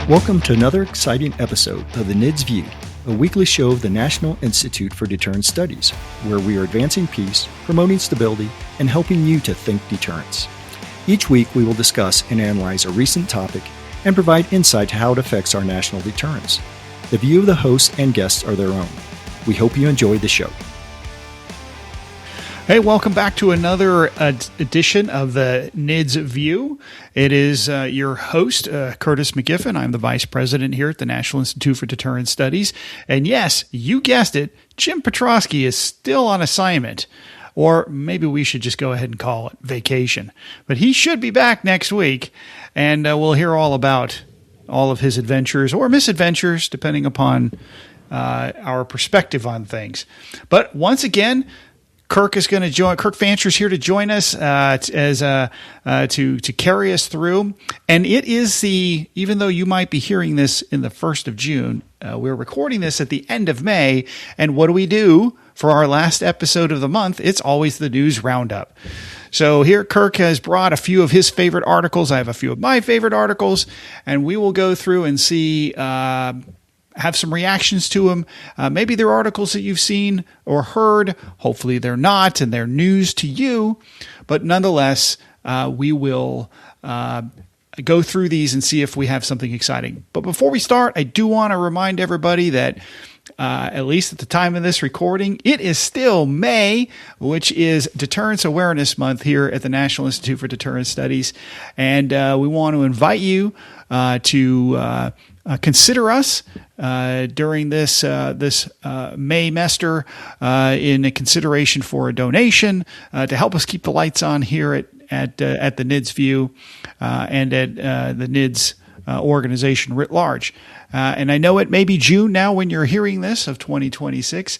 Welcome to another exciting episode of the NIDS View, a weekly show of the National Institute for Deterrence Studies, where we are advancing peace, promoting stability, and helping you to think deterrence. Each week we will discuss and analyze a recent topic and provide insight to how it affects our national deterrence. The view of the hosts and guests are their own. We hope you enjoy the show. Hey, welcome back to another edition of the NIDS View. It is your host, Curtis McGiffin. I'm the Vice President here at the National Institute for Deterrence Studies. And yes, you guessed it, Jim Petrosky is still on assignment. Or maybe we should just go ahead and call it vacation. But he should be back next week, and we'll hear all about all of his adventures or misadventures, depending upon our perspective on things. But once again, Kirk is going to join. Kirk Fansher is here to join us to carry us through. And it is even though you might be hearing this in the 1st of June, we're recording this at the end of May. And what do we do for our last episode of the month? It's always the news roundup. So here Kirk has brought a few of his favorite articles. I have a few of my favorite articles, and we will go through and see. Have some reactions to them. Maybe they're articles that you've seen or heard. Hopefully they're not, and they're news to you. But nonetheless, we will go through these and see if we have something exciting. But before we start, I do want to remind everybody that at least at the time of this recording, it is still May, which is Deterrence Awareness Month here at the National Institute for Deterrence Studies. And we want to invite you to consider us during this Maymester in a consideration for a donation to help us keep the lights on here at the NIDS View and at the NIDS organization writ large. And I know it may be June now when you're hearing this of 2026.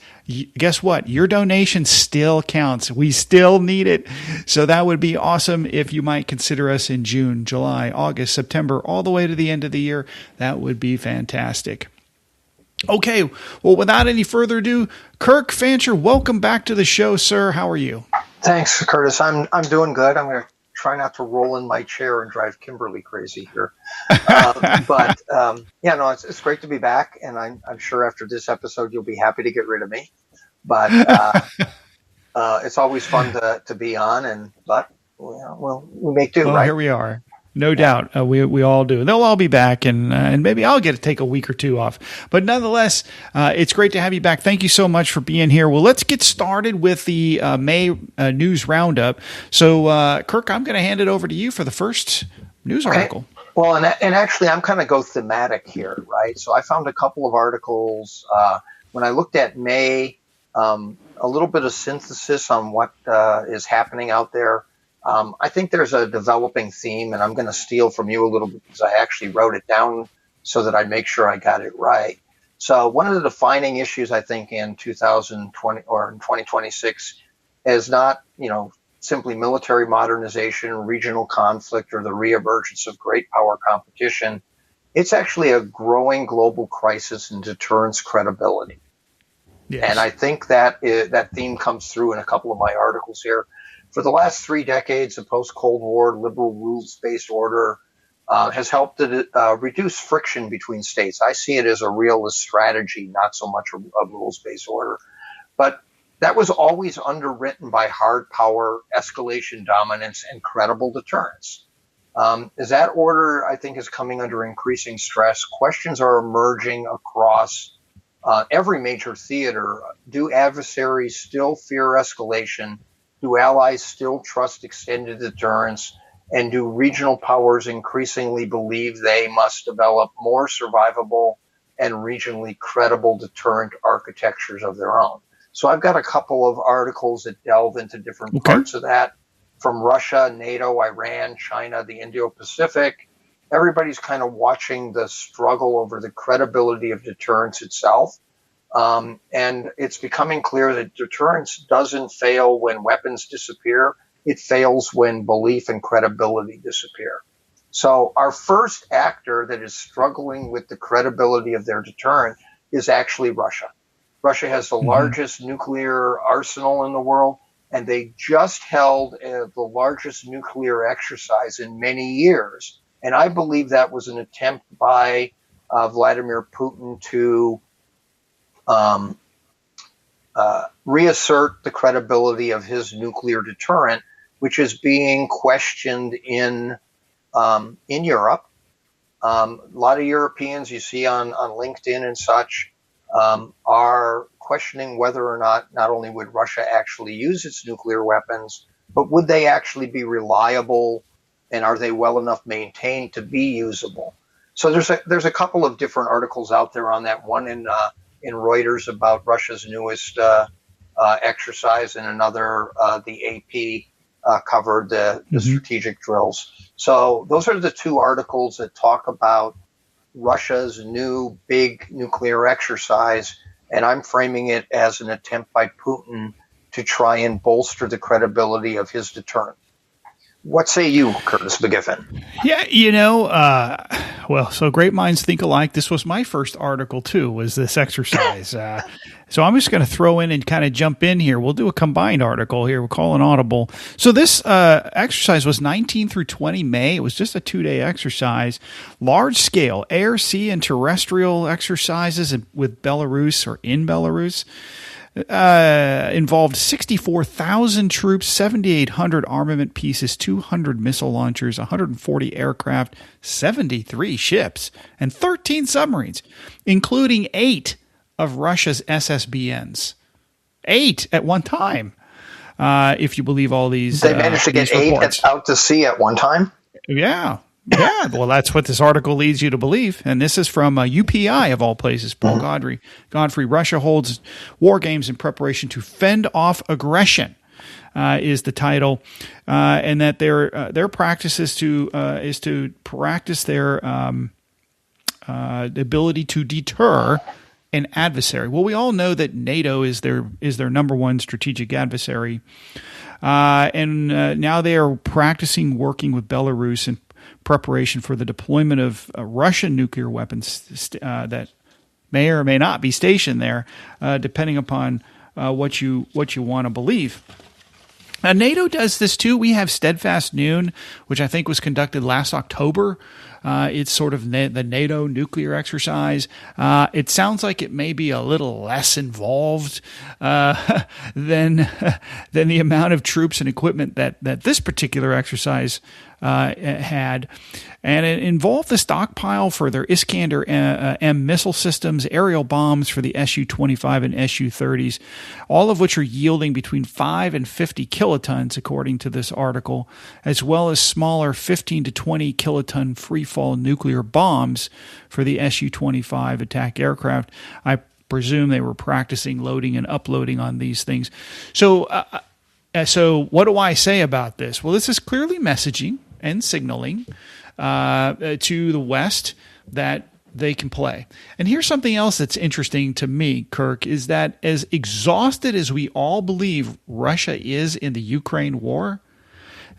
Guess what? Your donation still counts. We still need it. So that would be awesome if you might consider us in June, July, August, September, all the way to the end of the year. That would be fantastic. Okay, well, without any further ado, Kirk Fansher, welcome back to the show, sir. How are you? Thanks, Curtis. I'm doing good. I'm going to try not to roll in my chair and drive Kimberly crazy here. It's great to be back, and I'm sure after this episode you'll be happy to get rid of me. But it's always fun to be on, but we make do. Well, right? Here we are. No doubt. We all do. They'll all be back, and maybe I'll get to take a week or two off. But nonetheless, it's great to have you back. Thank you so much for being here. Well, let's get started with the May news roundup. So, Kirk, I'm going to hand it over to you for the first news article. Well, and actually, I'm kind of go thematic here, right? So I found a couple of articles. When I looked at May, a little bit of synthesis on what is happening out there. I think there's a developing theme, and I'm going to steal from you a little bit because I actually wrote it down so that I'd make sure I got it right. So one of the defining issues, I think, in 2020 or in 2026 is not, simply military modernization, regional conflict, or the reemergence of great power competition. It's actually a growing global crisis in deterrence credibility. Yes. And I think that theme comes through in a couple of my articles here. For the last 3 decades, the post-Cold War liberal rules-based order has helped to reduce friction between states. I see it as a realist strategy, not so much a rules-based order. But that was always underwritten by hard power, escalation dominance, and credible deterrence. As that order, I think, is coming under increasing stress, questions are emerging across every major theater. Do adversaries still fear escalation? Do allies still trust extended deterrence? And do regional powers increasingly believe they must develop more survivable and regionally credible deterrent architectures of their own? So I've got a couple of articles that delve into different parts of that, from Russia, NATO, Iran, China, the Indo-Pacific. Everybody's kind of watching the struggle over the credibility of deterrence itself. And it's becoming clear that deterrence doesn't fail when weapons disappear. It fails when belief and credibility disappear. So our first actor that is struggling with the credibility of their deterrent is actually Russia. Russia has the largest nuclear arsenal in the world, and they just held the largest nuclear exercise in many years. And I believe that was an attempt by Vladimir Putin to reassert the credibility of his nuclear deterrent, which is being questioned in Europe. A lot of Europeans you see on LinkedIn and such are questioning whether or not only would Russia actually use its nuclear weapons, but would they actually be reliable, and are they well enough maintained to be usable? So there's a couple of different articles out there on that. One in Reuters about Russia's newest exercise, and another the AP covered the strategic drills. So those are the two articles that talk about Russia's new big nuclear exercise, and I'm framing it as an attempt by Putin to try and bolster the credibility of his deterrent. What say you, Curtis McGiffin? Yeah, well, so great minds think alike. This was my first article, too, was this exercise. So I'm just going to throw in and kind of jump in here. We'll do a combined article here. We'll call an audible. So this exercise was 19 through 20 May. It was just a 2-day exercise, large scale air, sea, and terrestrial exercises with Belarus or in Belarus. Involved 64,000 troops, 7,800 armament pieces, 200 missile launchers, 140 aircraft, 73 ships, and 13 submarines, including 8 of Russia's SSBNs. 8 at one time, if you believe all these. They managed to get 8 out to sea at one time? Yeah. Yeah, well, that's what this article leads you to believe. And this is from UPI, of all places, Paul Godfrey. Russia holds war games in preparation to fend off aggression, is the title. And that their practice is to practice their ability to deter an adversary. Well, we all know that NATO is their number one strategic adversary. And now they are practicing working with Belarus in preparation for the deployment of Russian nuclear weapons that may or may not be stationed there, depending upon what you want to believe. Now, NATO does this too. We have Steadfast Noon, which I think was conducted last October. It's sort of the NATO nuclear exercise. It sounds like it may be a little less involved than the amount of troops and equipment that this particular exercise had. And it involved the stockpile for their Iskander M missile systems, aerial bombs for the Su-25 and Su-30s, all of which are yielding between 5 and 50 kilotons, according to this article, as well as smaller 15 to 20 kiloton freefall nuclear bombs for the Su-25 attack aircraft. I presume they were practicing loading and uploading on these things. So what do I say about this? Well, this is clearly messaging and signaling to the West that they can play. And here's something else that's interesting to me, Kirk, is that as exhausted as we all believe Russia is in the Ukraine war,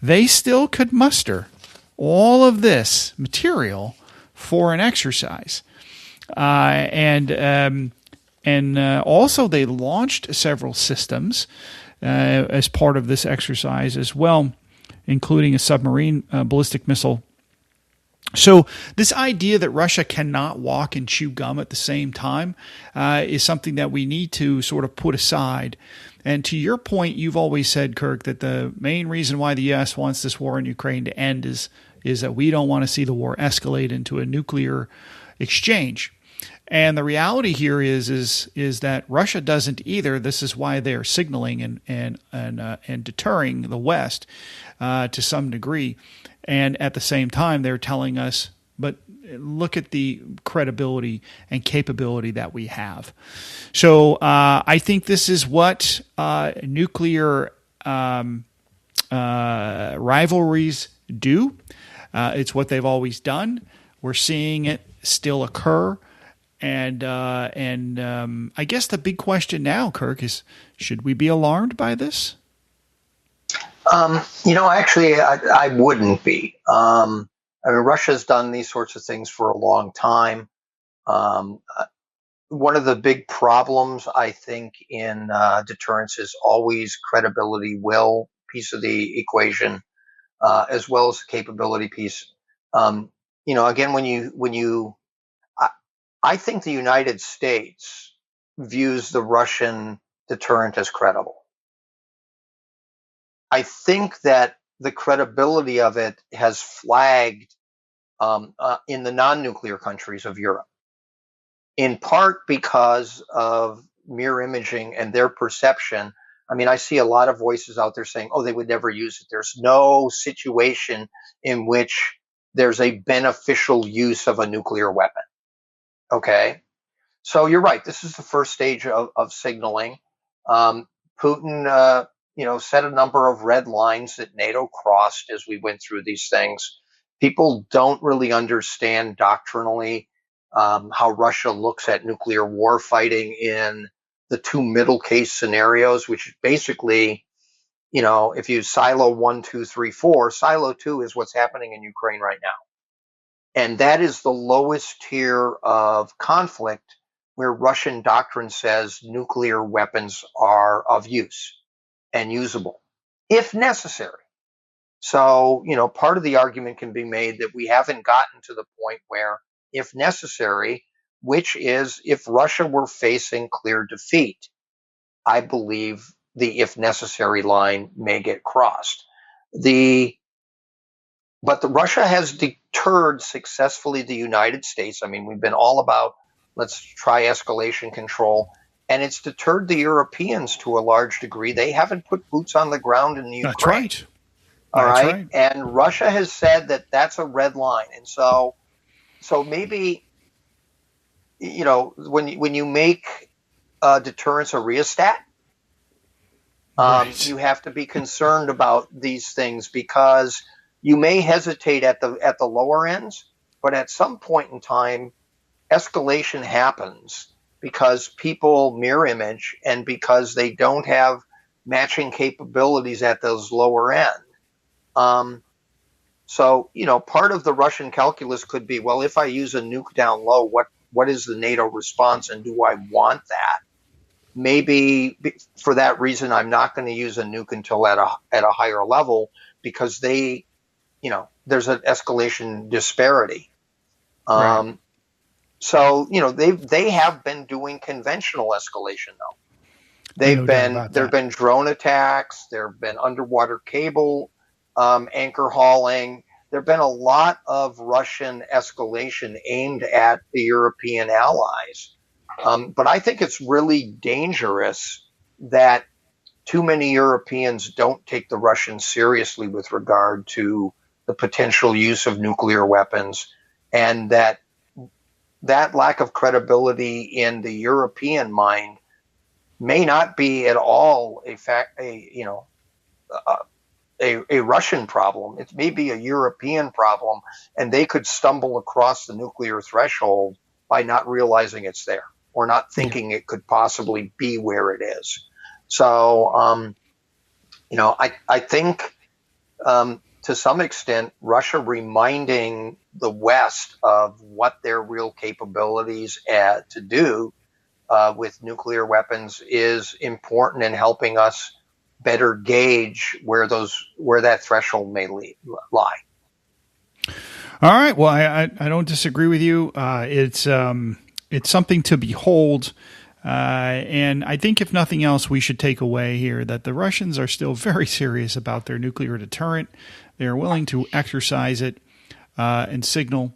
they still could muster all of this material for an exercise. And also they launched several systems as part of this exercise as well, including a submarine ballistic missile. So this idea that Russia cannot walk and chew gum at the same time is something that we need to sort of put aside. And to your point, you've always said, Kirk, that the main reason why the U.S. wants this war in Ukraine to end is that we don't want to see the war escalate into a nuclear exchange. And the reality here is that Russia doesn't either. This is why they're signaling and deterring the West to some degree. And at the same time, they're telling us, but look at the credibility and capability that we have. So I think this is what nuclear rivalries do. It's what they've always done. We're seeing it still occur. And I guess the big question now, Kirk, is should we be alarmed by this? Actually, I wouldn't be. I mean, Russia's done these sorts of things for a long time. One of the big problems, I think, in deterrence is always credibility, will piece of the equation, as well as the capability piece. again, I, I think the United States views the Russian deterrent as credible. I think that the credibility of it has flagged in the non-nuclear countries of Europe, in part because of mirror imaging and their perception. I mean, I see a lot of voices out there saying, oh, they would never use it. There's no situation in which there's a beneficial use of a nuclear weapon. Okay. So you're right. This is the first stage of signaling. Putin, set a number of red lines that NATO crossed as we went through these things. People don't really understand doctrinally how Russia looks at nuclear war fighting in the two middle case scenarios, which basically, if you silo 1, 2, 3, 4, silo 2 is what's happening in Ukraine right now. And that is the lowest tier of conflict where Russian doctrine says nuclear weapons are of use and usable, if necessary. So, part of the argument can be made that we haven't gotten to the point where, if necessary, which is if Russia were facing clear defeat, I believe the if necessary line may get crossed. But Russia has deterred successfully the United States. I mean, we've been all about let's try escalation control, and it's deterred the Europeans to a large degree. They haven't put boots on the ground in the Ukraine. That's right. All right. And Russia has said that that's a red line. And so maybe, when you make deterrence a rheostat, you have to be concerned about these things because you may hesitate at the lower ends, but at some point in time, escalation happens because people mirror image and because they don't have matching capabilities at those lower end. So, part of the Russian calculus could be, well, if I use a nuke down low, what is the NATO response and do I want that? Maybe for that reason, I'm not going to use a nuke until at a higher level because there's an escalation disparity. Right. So, they have been doing conventional escalation though. There have been drone attacks. There have been underwater cable anchor hauling. There have been a lot of Russian escalation aimed at the European allies. But I think it's really dangerous that too many Europeans don't take the Russians seriously with regard to the potential use of nuclear weapons, and that lack of credibility in the European mind may not be at all a Russian problem. It may be a European problem, and they could stumble across the nuclear threshold by not realizing it's there or not thinking it could possibly be where it is. So, I think to some extent, Russia reminding the West of what their real capabilities to do with nuclear weapons is important in helping us better gauge where that threshold may lie. All right. Well, I don't disagree with you. It's something to behold. And I think if nothing else, we should take away here that the Russians are still very serious about their nuclear deterrent. They are willing to exercise it and signal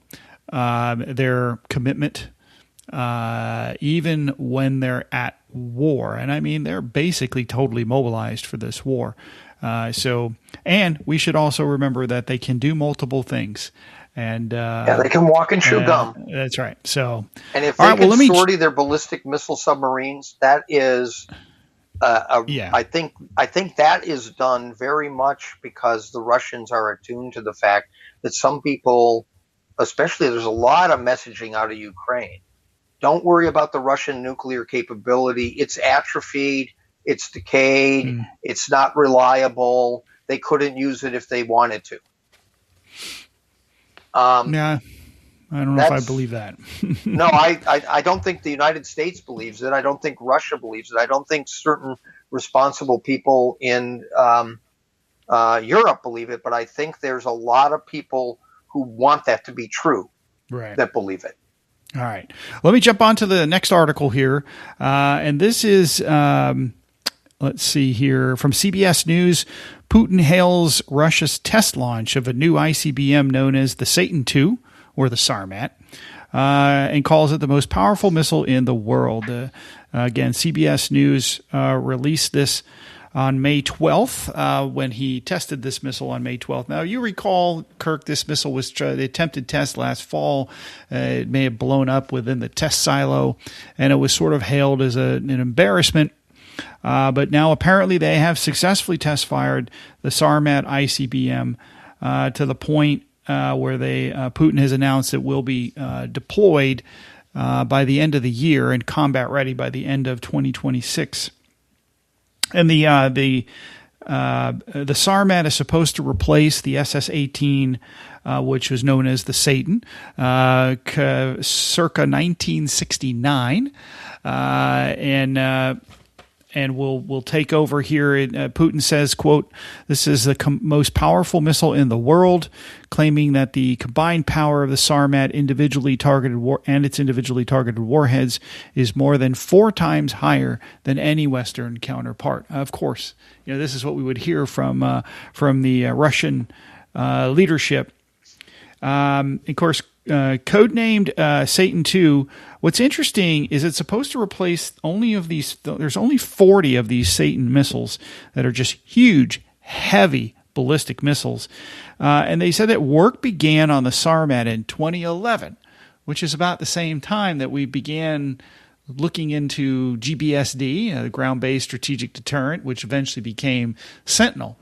their commitment even when they're at war. And I mean, they're basically totally mobilized for this war. And we should also remember that they can do multiple things. And they can walk and chew gum. That's right. So, and if they can sortie their ballistic missile submarines, that is, I think that is done very much because the Russians are attuned to the fact that some people, especially there's a lot of messaging out of Ukraine. Don't worry about the Russian nuclear capability. It's atrophied. It's decayed. It's not reliable. They couldn't use it if they wanted to. I don't know if I believe that. No, I don't think the United States believes it. I don't think Russia believes it. I don't think certain responsible people in Europe believe it. But I think there's a lot of people who want that to be true Right. that believe it. All right. Let me jump on to the next article here. And this is, let's see here, from CBS News. Putin hails Russia's test launch of a new ICBM known as the Satan II, or the SARMAT, and calls it the most powerful missile in the world. Again, CBS News released this on May 12th, when he tested this missile on May 12th. Now, you recall, Kirk, this missile was the attempted test last fall. It may have blown up within the test silo, and it was sort of hailed as an embarrassment. But now apparently they have successfully test-fired the SARMAT ICBM to the point where Putin has announced it will be deployed by the end of the year and combat ready by the end of 2026. And the SARMAT is supposed to replace the SS-18, which was known as the Satan, circa 1969, and will take over here. Putin says, quote, "This is the most powerful missile in the world," claiming that the combined power of the SARMAT individually targeted warheads is more than 4 times higher than any Western counterpart. Of course, this is what we would hear from the Russian leadership. Of course, codenamed Satan II. What's interesting is it's supposed to replace there's only 40 of these Satan missiles that are just huge, heavy ballistic missiles. And they said that work began on the SARMAT in 2011, which is about the same time that we began looking into GBSD, the ground-based strategic deterrent, which eventually became Sentinel.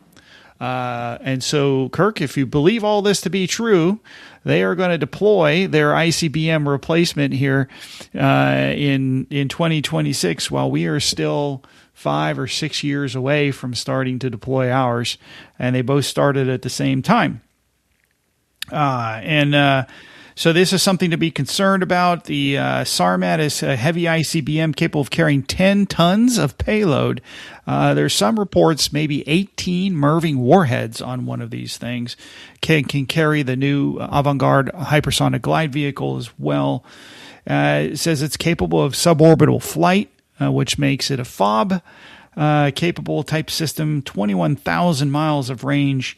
And so, Kirk, if you believe all this to be true, they are going to deploy their ICBM replacement here in 2026, while we are still 5 or 6 years away from starting to deploy ours, and they both started at the same time. So this is something to be concerned about. The SARMAT is a heavy ICBM capable of carrying 10 tons of payload. There's some reports maybe 18 MIRVing warheads on one of these things. Can carry the new Avangard hypersonic glide vehicle as well. It says it's capable of suborbital flight, which makes it a FOB capable type system, 21,000 miles of range,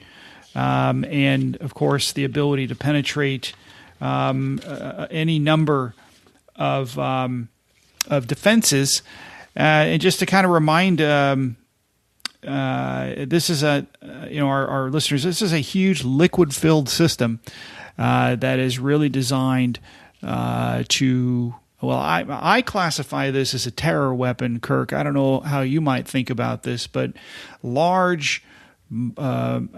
and of course the ability to penetrate any number of defenses. And just to kind of remind this is our listeners, this is a huge liquid-filled system that is really designed to. Well, I classify this as a terror weapon, Kirk. I don't know how you might think about this, but large MIRVing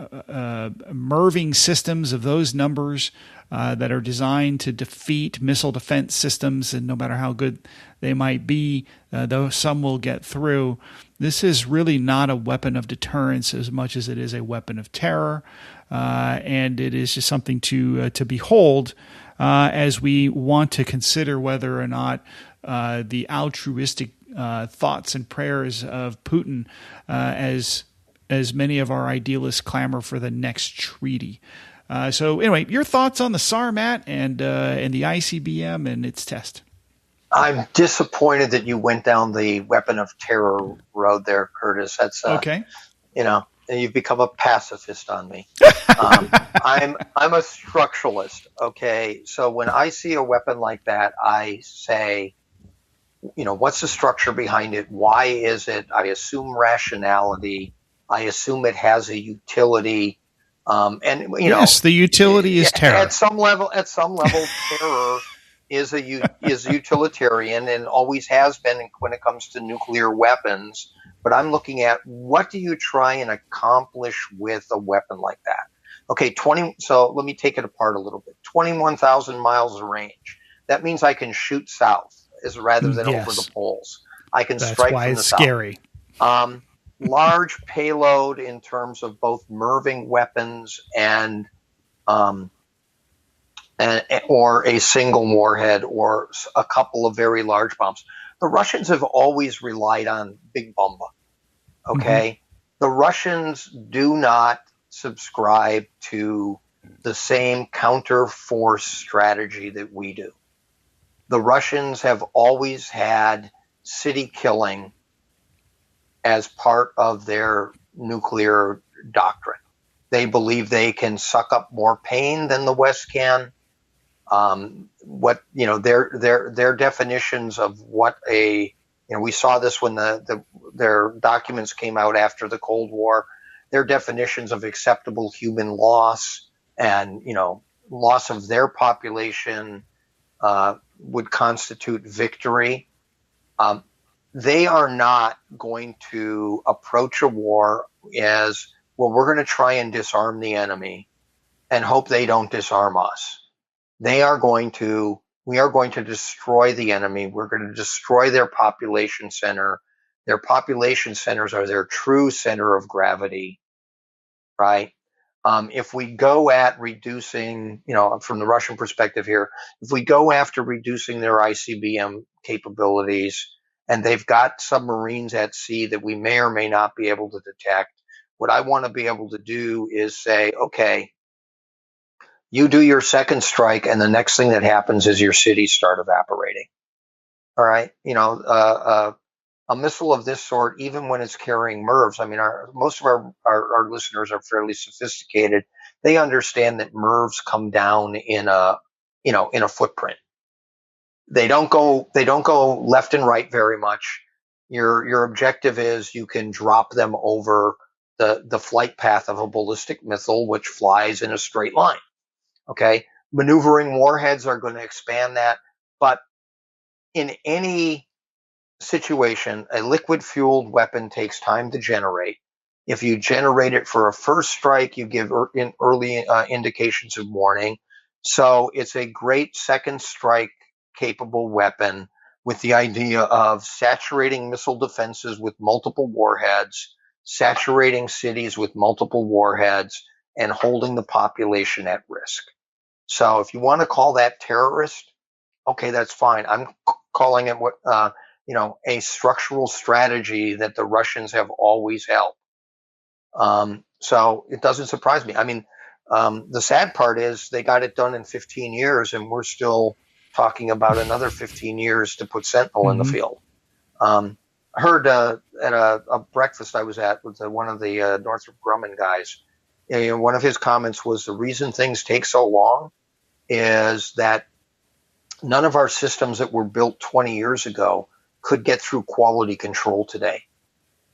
systems of those numbers that are designed to defeat missile defense systems, and no matter how good they might be, though some will get through. This is really not a weapon of deterrence as much as it is a weapon of terror, and it is just something to behold as we want to consider whether or not the altruistic thoughts and prayers of Putin, as many of our idealists clamor for the next treaty. So anyway, your thoughts on the SARMAT and the ICBM and its test? I'm disappointed that you went down the weapon of terror road there, Curtis. That's okay. You've become a pacifist on me. I'm a structuralist. Okay, so when I see a weapon like that, I say, what's the structure behind it? Why is it? I assume rationality. I assume it has a utility. Yes, the utility is terror. At some level, terror is utilitarian and always has been when it comes to nuclear weapons. But I'm looking at what do you try and accomplish with a weapon like that? Okay, so let me take it apart a little bit. 21,000 miles of range. That means I can shoot south rather than over the poles. I can strike from the south. That's why it's scary. Large payload in terms of both MIRVing weapons and or a single warhead or a couple of very large bombs. The Russians have always relied on Big Bomba. Okay, The Russians do not subscribe to the same counter-force strategy that we do. The Russians have always had city killing as part of their nuclear doctrine. They believe they can suck up more pain than the West can. Their definitions of what we saw this when their documents came out after the Cold War. Their definitions of acceptable human loss and loss of their population would constitute victory. They are not going to approach a war as, well, we're going to try and disarm the enemy and hope they don't disarm us. We are going to destroy the enemy. We're going to destroy their population center. Their population centers are their true center of gravity, right? If we go at reducing, from the Russian perspective here, if we go after reducing their ICBM capabilities, and they've got submarines at sea that we may or may not be able to detect, what I want to be able to do is say, okay, you do your second strike, and the next thing that happens is your cities start evaporating. All right, a missile of this sort, even when it's carrying MIRVs, I mean, most of our listeners are fairly sophisticated. They understand that MIRVs come down in a footprint. They don't go left and right very much. Your objective is you can drop them over the flight path of a ballistic missile, which flies in a straight line. Okay, maneuvering warheads are going to expand that, but in any situation, a liquid-fueled weapon takes time to generate. If you generate it for a first strike, you give early indications of warning. So it's a great second strike capable weapon with the idea of saturating missile defenses with multiple warheads, saturating cities with multiple warheads, and holding the population at risk. So if you want to call that terrorist, okay, that's fine. I'm calling it a structural strategy that the Russians have always held. So it doesn't surprise me. I mean, the sad part is they got it done in 15 years, and we're still talking about another 15 years to put Sentinel in the field. I heard at a breakfast I was at with one of the Northrop Grumman guys. One of his comments was the reason things take so long is that none of our systems that were built 20 years ago could get through quality control today.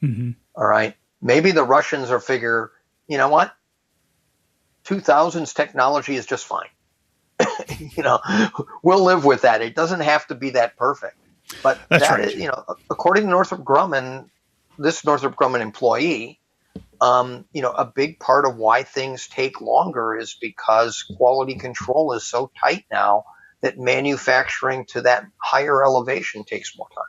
Mm-hmm. All right. Maybe the Russians are figure, you know what? 2000s technology is just fine. We'll live with that. It doesn't have to be that perfect. But that's right. According to Northrop Grumman, this Northrop Grumman employee, a big part of why things take longer is because quality control is so tight now that manufacturing to that higher elevation takes more time.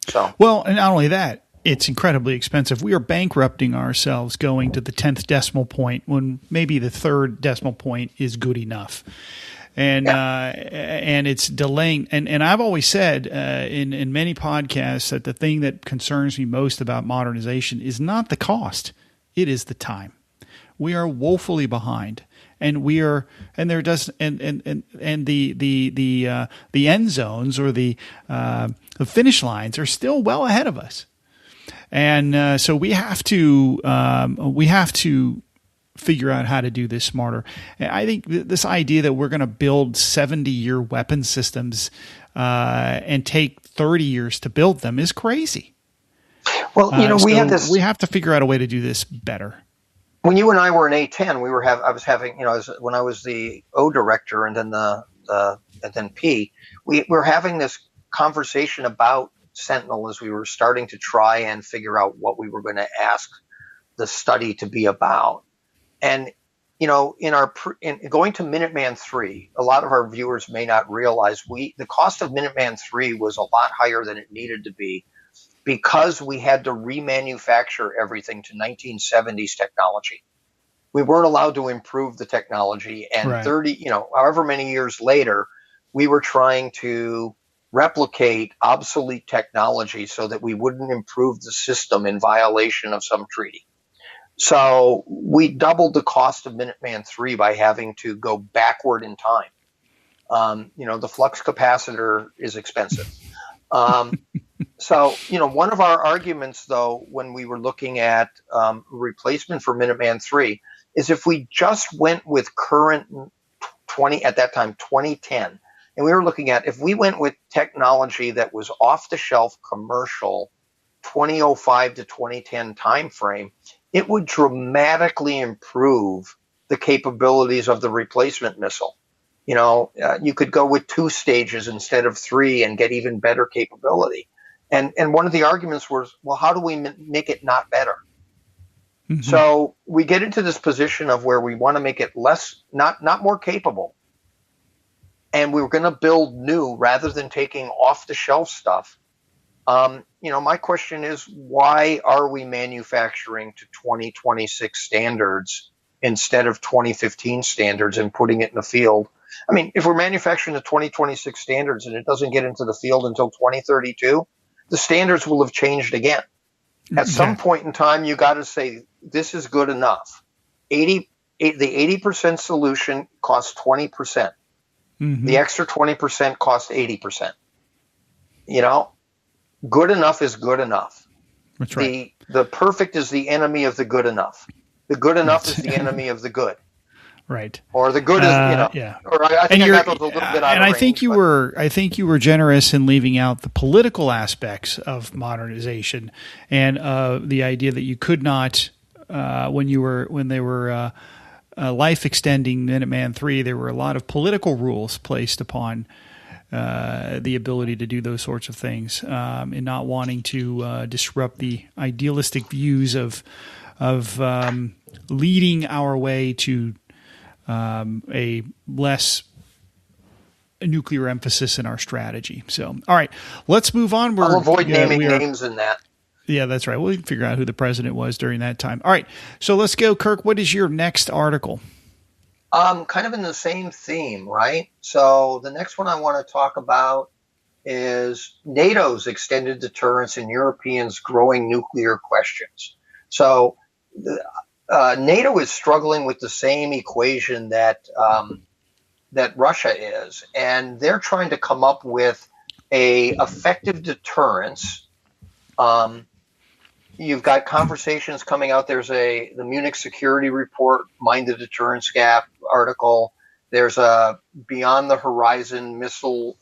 So, well, and not only that, it's incredibly expensive. We are bankrupting ourselves going to the 10th decimal point when maybe the 3rd decimal point is good enough. And and it's delaying. And I've always said in many podcasts that the thing that concerns me most about modernization is not the cost; it is the time. We are woefully behind, and the end zones or the finish lines are still well ahead of us. And so we have to figure out how to do this smarter. And I think this idea that we're going to build 70-year weapon systems and take 30 years to build them is crazy. Well, we have to figure out a way to do this better. When you and I were in A10, when I was the O director and then and then P, we were having this conversation about Sentinel as we were starting to try and figure out what we were going to ask the study to be about. And, in going to Minuteman III, a lot of our viewers may not realize the cost of Minuteman III was a lot higher than it needed to be because we had to remanufacture everything to 1970s technology. We weren't allowed to improve the technology. And right. However many years later, we were trying to replicate obsolete technology so that we wouldn't improve the system in violation of some treaty. So we doubled the cost of Minuteman III by having to go backward in time. The flux capacitor is expensive. So, one of our arguments, though, when we were looking at replacement for Minuteman III, is if we just went with current 2010, and we were looking at if we went with technology that was off the shelf commercial 2005 to 2010 timeframe, it would dramatically improve the capabilities of the replacement missile. You could go with 2 stages instead of 3 and get even better capability. And one of the arguments was, well, how do we make it not better? Mm-hmm. So we get into this position of where we want to make it less, not more capable. And we were going to build new rather than taking off the shelf stuff. My question is, why are we manufacturing to 2026 standards instead of 2015 standards and putting it in the field? I mean, if we're manufacturing the 2026 standards and it doesn't get into the field until 2032, the standards will have changed again. At some point in time, you got to say, this is good enough. The 80% solution costs 20%. Mm-hmm. The extra 20% costs 80%. Good enough is good enough. That's right. The perfect is the enemy of the good enough. The good enough is the enemy of the good. Right. Or the good is, yeah. Or I think I got those a little bit out of range. And I think you were generous in leaving out the political aspects of modernization and the idea that you could not, when they were life extending Minuteman III, there were a lot of political rules placed upon the ability to do those sorts of things, and not wanting to disrupt the idealistic views of leading our way to a less nuclear emphasis in our strategy. So, all right, let's move on. I'll avoid naming names in that. Yeah, that's right. We'll figure out who the president was during that time. All right, so let's go, Kirk. What is your next article? Kind of in the same theme, right? So the next one I want to talk about is NATO's extended deterrence and Europeans' growing nuclear questions. So NATO is struggling with the same equation that Russia is, and they're trying to come up with a effective deterrence. You've got conversations coming out. There's the Munich Security Report, Mind the Deterrence Gap article. There's a Beyond the Horizon missile,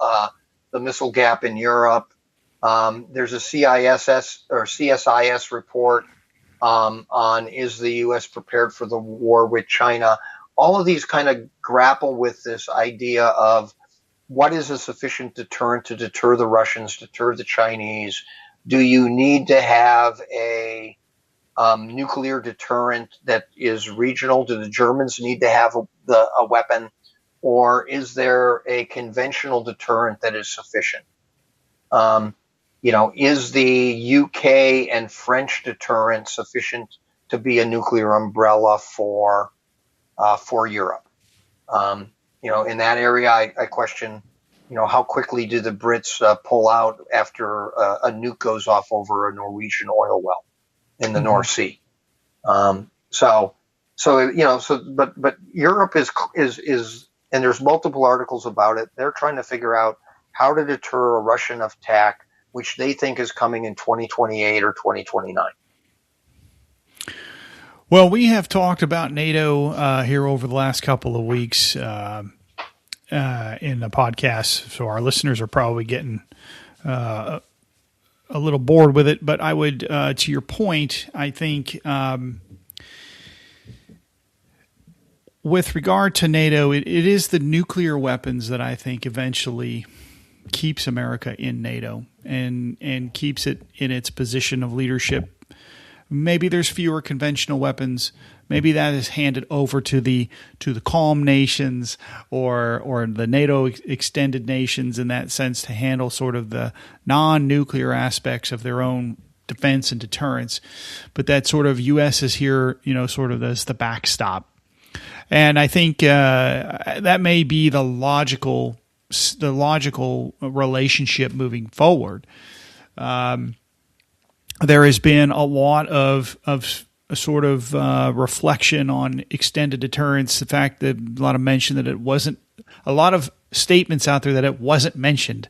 the missile gap in Europe. There's a CSIS report on is the U.S. prepared for the war with China. All of these kind of grapple with this idea of what is a sufficient deterrent to deter the Russians, deter the Chinese. Do you need to have a nuclear deterrent that is regional? Do the Germans need to have a weapon? Or is there a conventional deterrent that is sufficient? Is the UK and French deterrent sufficient to be a nuclear umbrella for Europe? In that area, I question, how quickly do the Brits pull out after a nuke goes off over a Norwegian oil well in the North Sea? But Europe is, and there's multiple articles about it. They're trying to figure out how to deter a Russian attack, which they think is coming in 2028 or 2029. Well, we have talked about NATO here over the last couple of weeks in the podcast, so our listeners are probably getting a little bored with it. But I would, to your point, I think with regard to NATO, it is the nuclear weapons that I think eventually keeps America in NATO and keeps it in its position of leadership. Maybe there's fewer conventional weapons. Maybe that is handed over to the calm nations or the NATO extended nations in that sense to handle sort of the non-nuclear aspects of their own defense and deterrence. But that sort of U.S. is here, sort of as the backstop. And I think that may be the logical relationship moving forward. There has been a lot of a sort of reflection on extended deterrence. The fact that a lot of mention that it wasn't, a lot of statements out there that it wasn't mentioned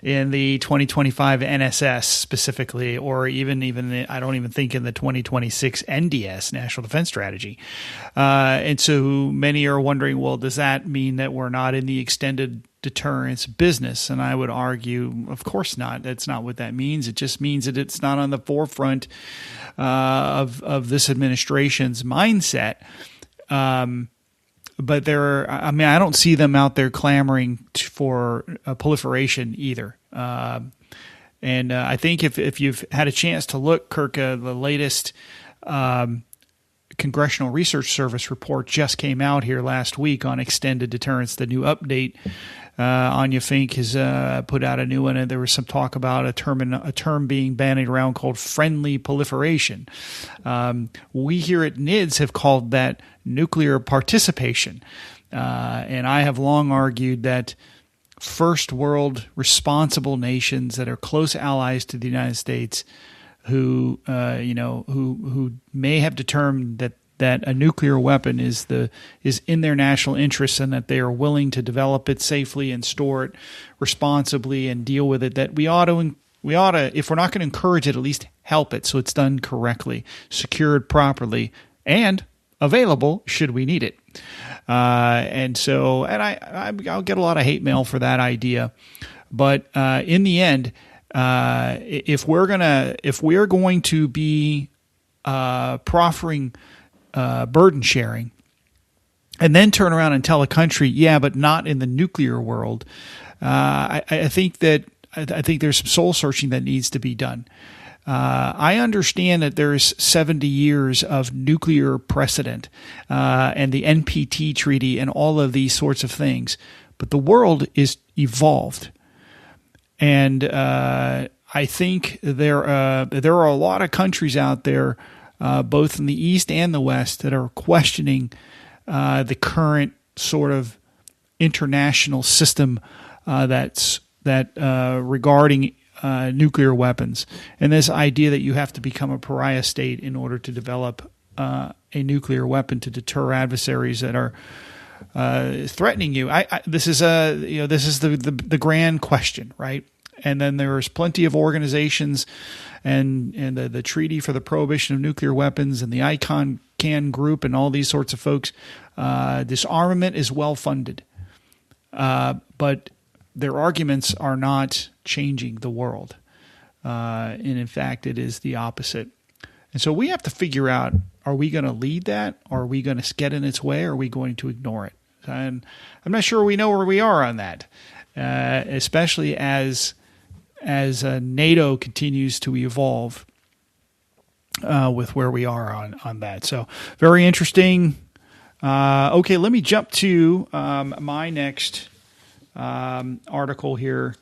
in the 2025 NSS specifically, or even I don't even think in the 2026 NDS, National Defense Strategy. And so many are wondering, well, does that mean that we're not in the extended deterrence business? And I would argue, of course not. That's not what that means. It just means that it's not on the forefront of this administration's mindset. But I don't see them out there clamoring for proliferation either. And I think if you've had a chance to look, Kirk, the latest Congressional Research Service report just came out here last week on extended deterrence. The new update, Anya Fink has put out a new one, and there was some talk about a term being bandied around called friendly proliferation. We here at NIDS have called that nuclear participation. And I have long argued that first world responsible nations that are close allies to the United States who may have determined that a nuclear weapon is in their national interest and that they are willing to develop it safely and store it responsibly and deal with it, that we ought to, if we're not going to encourage it, at least help it so it's done correctly, secured properly, and available should we need it. And I'll get a lot of hate mail for that idea, but in the end, if we're going to be proffering burden sharing, and then turn around and tell a country, yeah, but not in the nuclear world, I think there's some soul searching that needs to be done. I understand that there's 70 years of nuclear precedent and the NPT treaty and all of these sorts of things, but the world is evolved. And I think there are a lot of countries out there, both in the East and the West, that are questioning the current sort of international system regarding nuclear weapons, and this idea that you have to become a pariah state in order to develop a nuclear weapon to deter adversaries that are threatening you. This is the grand question, right? And then there's plenty of organizations and the Treaty for the Prohibition of Nuclear Weapons and the ICAN group and all these sorts of folks. Disarmament is well funded, but their arguments are not changing the world. And in fact, it is the opposite. And so we have to figure out, are we going to lead that? Or are we going to get in its way? Or are we going to ignore it? And I'm not sure we know where we are on that, especially as NATO continues to evolve with where we are on that. So very interesting. Okay, let me jump to my next article here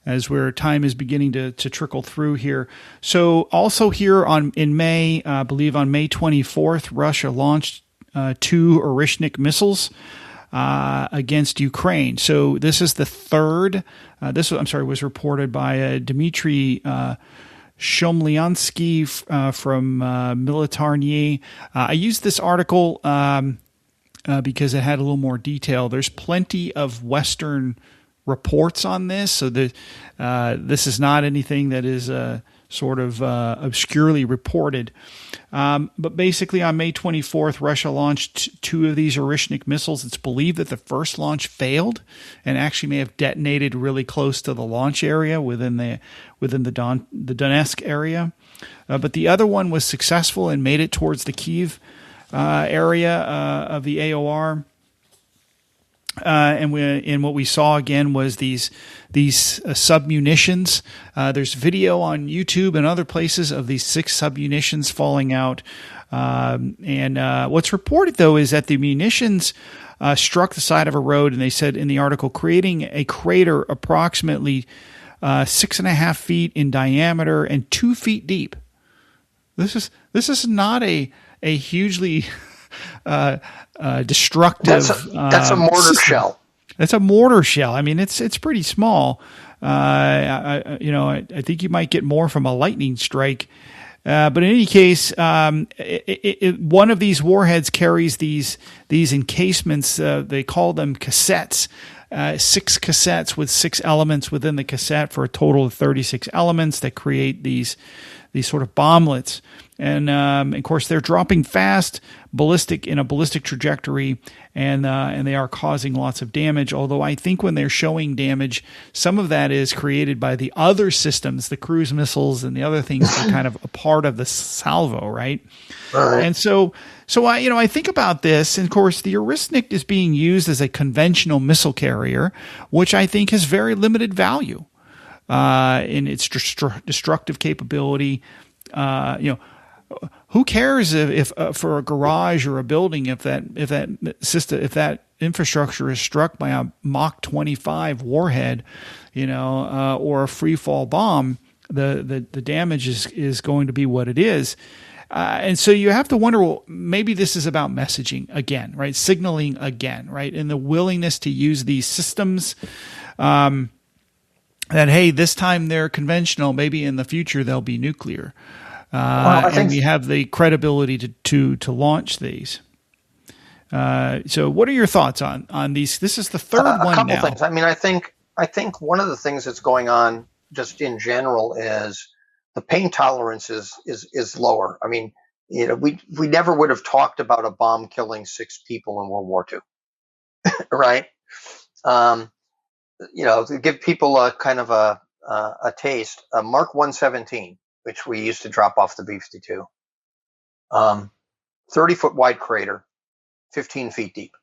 as where time is beginning to trickle through here. So also here in May, I believe on May 24th, Russia launched 2 ORESHNIK missiles against Ukraine. So this is the third. Was reported by Dmitry Shomlyansky from Militarny. I used this article because it had a little more detail. There's plenty of Western reports on this, so this is not anything that is sort of obscurely reported. But basically on May 24th, Russia launched 2 of these ORESHNIK missiles. It's believed that the first launch failed and actually may have detonated really close to the launch area within the Donetsk area. But the other one was successful and made it towards the Kyiv area of the AOR. And what we saw again was these submunitions. There's video on YouTube and other places of these 6 submunitions falling out. And what's reported though is that the munitions struck the side of a road, and they said in the article, creating a crater approximately 6.5 feet in diameter and 2 feet deep. This is not a hugely destructive. That's a mortar system. Shell. That's a mortar shell. I mean, it's pretty small. I think you might get more from a lightning strike But in any case, one of these warheads carries these encasements. They call them cassettes. 6 cassettes with 6 elements within the cassette for a total of 36 elements that create these sort of bomblets. And of course, they're dropping fast, in a ballistic trajectory, and they are causing lots of damage. Although I think when they're showing damage, some of that is created by the other systems, the cruise missiles and the other things that are kind of a part of the salvo, right? Right. And so I think about this, and of course, the ORESHNIK is being used as a conventional missile carrier, which I think has very limited value in its destructive capability. Who cares if for a garage or a building if that infrastructure is struck by a Mach 25 warhead, or a free fall bomb? The damage is going to be what it is. And so you have to wonder, well, maybe this is about messaging again, right? Signaling again, right? And the willingness to use these systems, that, hey, this time they're conventional, maybe in the future they'll be nuclear. And we have the credibility to launch these. So what are your thoughts on these? This is the third one now. A couple things. I mean, I think one of the things that's going on just in general is the pain tolerance is lower. I mean, we never would have talked about a bomb killing 6 people in World War II, right? To give people a kind of a taste, a Mark 117, which we used to drop off the B-52, 30-foot wide crater, 15 feet deep.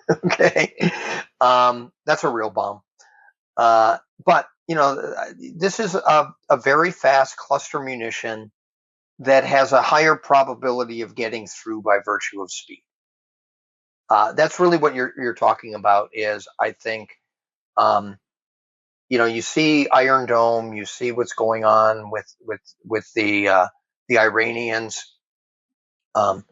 Okay, that's a real bomb. But this is a very fast cluster munition that has a higher probability of getting through by virtue of speed. That's really what you're talking about. Is, I think, you see Iron Dome, you see what's going on with the Iranians. The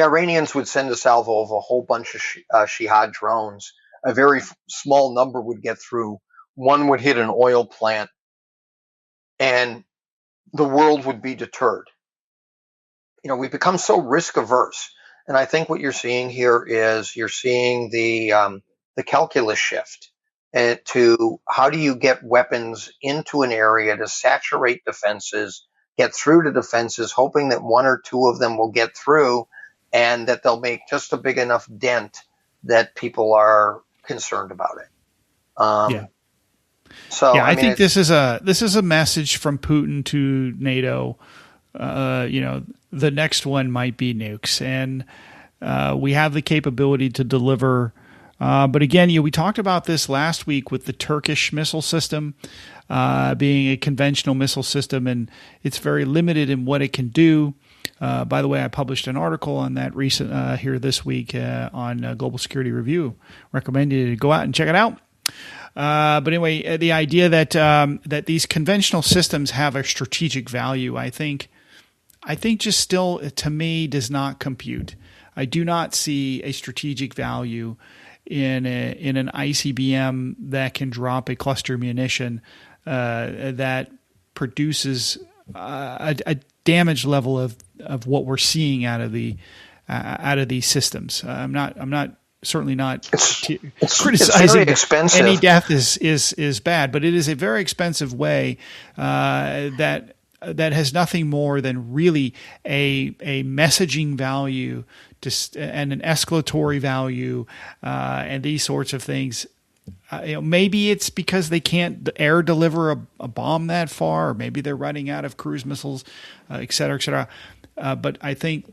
Iranians would send a salvo of a whole bunch of Shihad drones. A very small number would get through. One would hit an oil plant, and the world would be deterred. We've become so risk averse, and I think what you're seeing here is you're seeing the calculus shift to how do you get weapons into an area to saturate defenses, get through to defenses, hoping that 1 or 2 of them will get through, and that they'll make just a big enough dent that people are concerned about it. Yeah. So yeah, I think this is a message from Putin to NATO. The next one might be nukes, and we have the capability to deliver. But again, we talked about this last week with the Turkish missile system being a conventional missile system, and it's very limited in what it can do. By the way, I published an article on that recent here this week on Global Security Review. Recommend you to go out and check it out. But anyway, the idea that these conventional systems have a strategic value, I think just still, to me, does not compute. I do not see a strategic value in an ICBM that can drop a cluster munition that produces a damage level of what we're seeing out of these systems. I'm certainly not criticizing it's any death is bad, but it is a very expensive way that has nothing more than really a messaging value and an escalatory value and these sorts of things. Maybe it's because they can't air deliver a bomb that far, or maybe they're running out of cruise missiles, et cetera, et cetera. But I think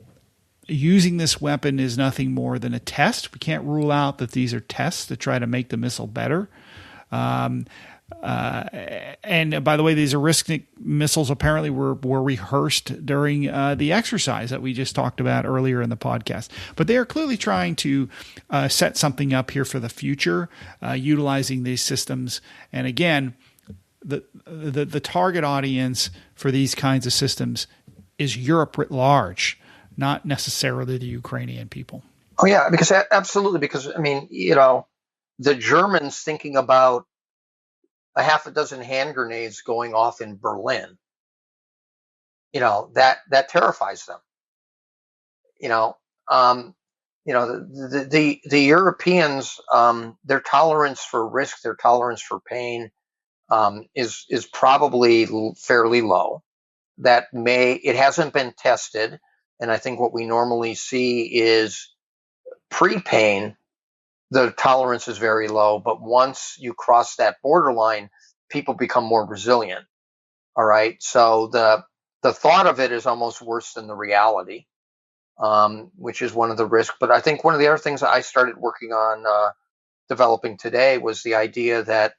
using this weapon is nothing more than a test. We can't rule out that these are tests to try to make the missile better. And by the way, these ORESHNIK missiles apparently were rehearsed during the exercise that we just talked about earlier in the podcast. But they are clearly trying to set something up here for the future, utilizing these systems. And again, the target audience for these kinds of systems is Europe writ large, not necessarily the Ukrainian people. Oh yeah, absolutely. Because I mean, the Germans thinking about a half a dozen hand grenades going off in Berlin. that terrifies them. The Europeans, their tolerance for risk, their tolerance for pain, is probably fairly low. It hasn't been tested, and I think what we normally see is pre-pain, the tolerance is very low, but once you cross that borderline, people become more resilient. All right, so the thought of it is almost worse than the reality, which is one of the risks. But I think one of the other things that I started working on developing today was the idea that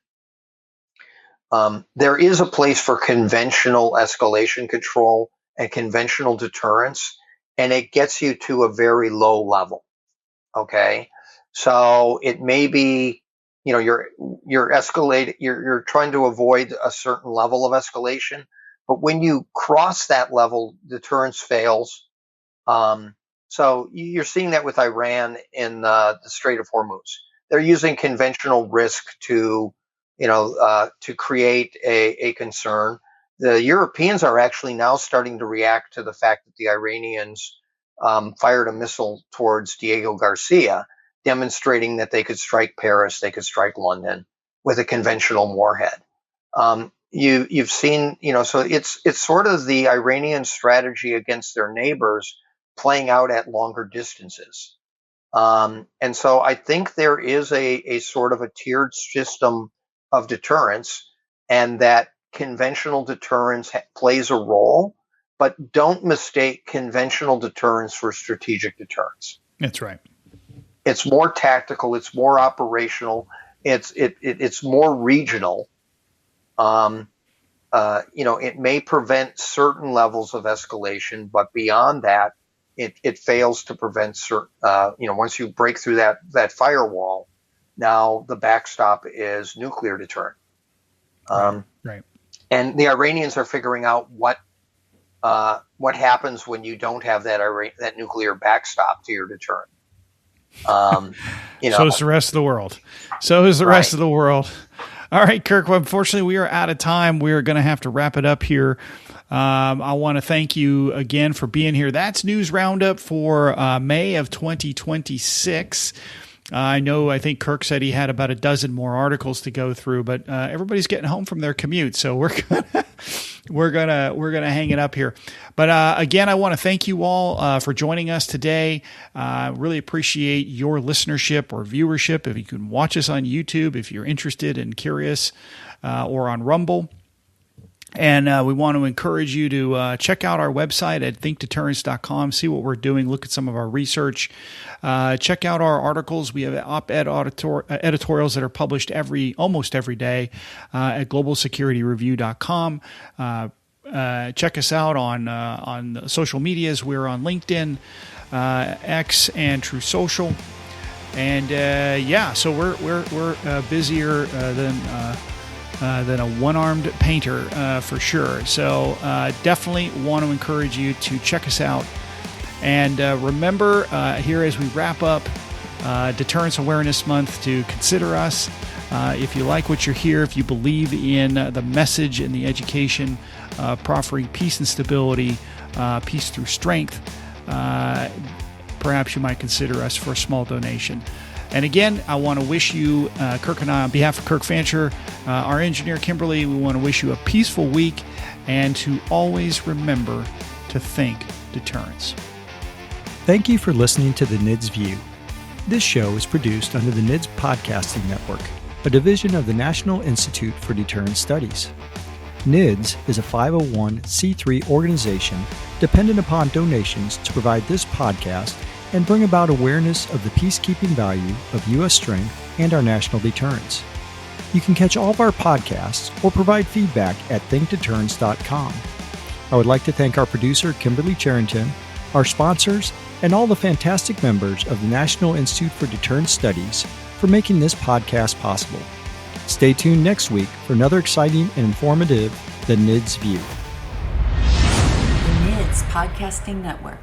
there is a place for conventional escalation control and conventional deterrence, and it gets you to a very low level. Okay, so it may be, you're escalating, you're trying to avoid a certain level of escalation, but when you cross that level, deterrence fails. So you're seeing that with Iran in the Strait of Hormuz. They're using conventional risk to create a concern. The Europeans are actually now starting to react to the fact that the Iranians fired a missile towards Diego Garcia, demonstrating that they could strike Paris, they could strike London with a conventional warhead. You've seen, so it's sort of the Iranian strategy against their neighbors playing out at longer distances. And so I think there is a sort of a tiered system of deterrence, and that conventional deterrence plays a role, but don't mistake conventional deterrence for strategic deterrence. That's right. It's more tactical. It's more operational. It's more regional. It may prevent certain levels of escalation, but beyond that, it fails to prevent certain. Once you break through that firewall, now the backstop is nuclear deterrent. Right. And the Iranians are figuring out what happens when you don't have that nuclear backstop to your deterrent. So is the rest of the world. So is the rest of the world. All right, Kirk. Well, unfortunately, we are out of time. We are going to have to wrap it up here. I want to thank you again for being here. That's News Roundup for May of 2026. I think Kirk said he had about a dozen more articles to go through, but everybody's getting home from their commute, so we're gonna hang it up here. But again, I want to thank you all for joining us today. Really appreciate your listenership or viewership. If you can watch us on YouTube, if you're interested and curious, or on Rumble. And we want to encourage you to check out our website at thinkdeterrence.com, see what we're doing, look at some of our research, check out our articles. We have op-ed editorials that are published almost every day at globalsecurityreview.com. Check us out on social medias. We're on LinkedIn, X, and True Social. And so we're busier than a one-armed painter for sure. So definitely want to encourage you to check us out. And remember here as we wrap up Deterrence Awareness Month to consider us. If you like what you hear, if you believe in the message and the education proffering peace and stability, peace through strength, perhaps you might consider us for a small donation. And again, I want to wish you, Kirk and I, on behalf of Kirk Fansher, our engineer Kimberly, we want to wish you a peaceful week and to always remember to think deterrence. Thank you for listening to the NIDS View. This show is produced under the NIDS Podcasting Network, a division of the National Institute for Deterrence Studies. NIDS is a 501c3 organization dependent upon donations to provide this podcast and bring about awareness of the peacekeeping value of U.S. strength and our national deterrence. You can catch all of our podcasts or provide feedback at thinkdeterrence.com. I would like to thank our producer, Kimberly Charrington, our sponsors, and all the fantastic members of the National Institute for Deterrence Studies for making this podcast possible. Stay tuned next week for another exciting and informative The NIDS View. The NIDS Podcasting Network.